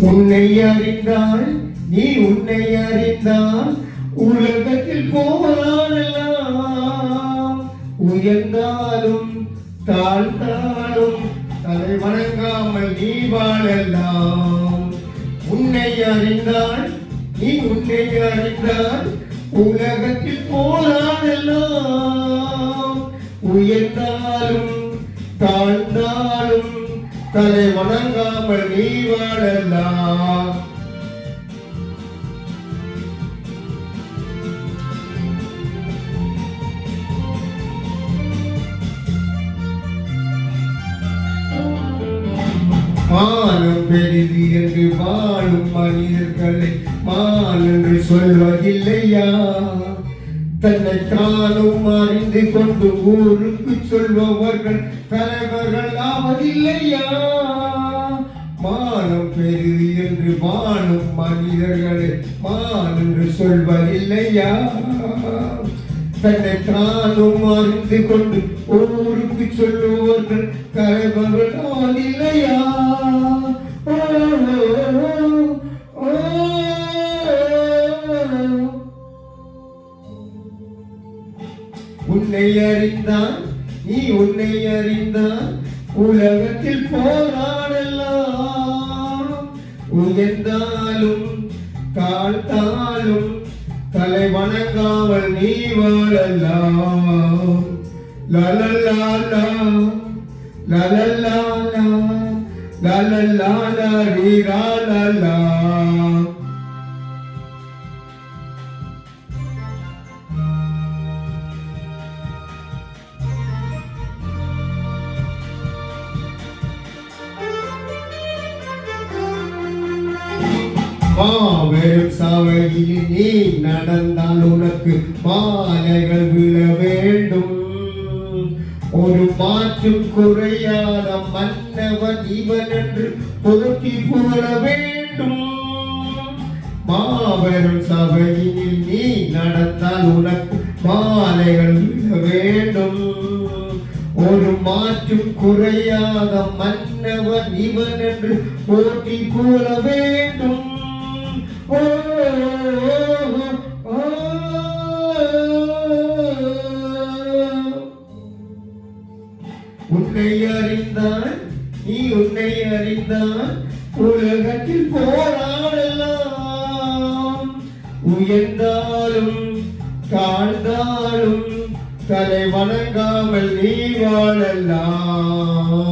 உன்னை அறிந்தால் நீ உன்னை அறிந்தால் உலகத்தில் போராடலாம். உயர்ந்தாலும் தாழ்ந்தாலும் தலை வணங்காமல் நீ வாழலாம். உன்னை அறிந்தால் நீ உன்னை அறிந்தால் உலகத்தில் போராடலாம். உயர்ந்தாலும் தாழ்ந்தாலும் தலை வணங்காமல் நீ வாழலாம். மானம் பெரிது என்று வாழும் மனிதர்களை மான் என்று சொல்வதில்லையா? தன்னை தானும் அறிந்து கொண்டு ஊருக்கு சொல்பவர்கள் தலைவர்கள் ஆவதில்லையா? மானம் பெரிது என்று வாழும் மனிதர்களை மான் என்று சொல்வதில்லையா? தன்னை தானும் அறிந்து கொண்டு ஊருக்கு சொல்லுவர்கள் தலைவர்கள் ஆவதில்லையா? உன்னை அறிந்தான் நீ உன்னை அறிந்தான் உலகத்தில் போராடலாம். உயர்ந்தாலும் தாழ்த்தாலும் தலை வணங்காமல் நீ வாழலாம். லலலாலா லலலாலா லலலாலா ரீராலலா. மாபெரும் சபையில் நீ நடந்தால் உனக்கு மாலைகள் விழ வேண்டும். ஒரு மாற்றும் குறையாத மன்னவன் இவன் என்று போற்றி புகழ வேண்டும். மாபெரும் சபையில் நீ நடந்தால் உனக்கு மாலைகள் விழ வேண்டும். ஒரு மாற்றும் குறையாத மன்னவன் இவன் என்று போற்றி புகழ வேண்டும். உன்னை அறிந்தான் நீ உன்னை அறிந்தான் உலகத்தில் போராடலாம். உயர்ந்தாலும் தாழ்ந்தாலும் தலை வணங்காமல் நீ வாழலாம்.